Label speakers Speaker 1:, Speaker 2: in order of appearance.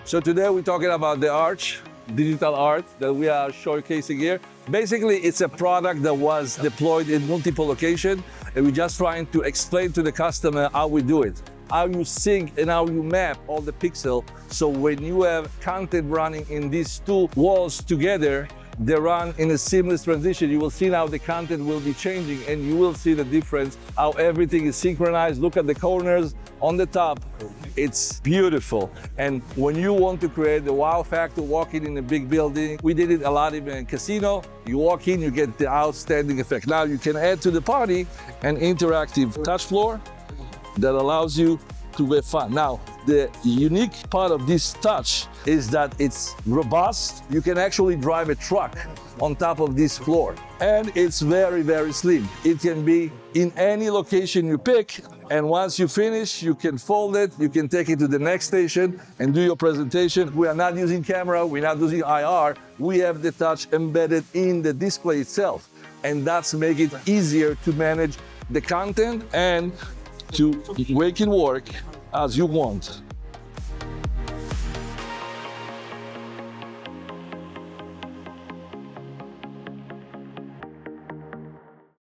Speaker 1: So today we're talking about the Arch, digital art that we are showcasing here. Basically, it's a product that was deployed in multiple locations, and we're just trying to explain to the customer how we do it, how you sync and how you map all the pixels. So when you have content running in these two walls together, they run in a seamless transition. You will see now the content will be changing, and you will see the difference, how everything is synchronized. Look at the corners on the top. It's beautiful. And when you want to create the wow factor walking in a big building, we did it a lot in a casino. You walk in, you get the outstanding effect. Now you can add to the party an interactive touch floor that allows you to have fun. Now, the unique part of this touch is that it's robust. You can actually drive a truck on top of this floor. And it's very, very slim. It can be in any location you pick. And once you finish, you can fold it, you can take it to the next station and do your presentation. We are not using camera, we're not using IR. We have the touch embedded in the display itself. And that's make it easier to manage the content and to make it work as you want.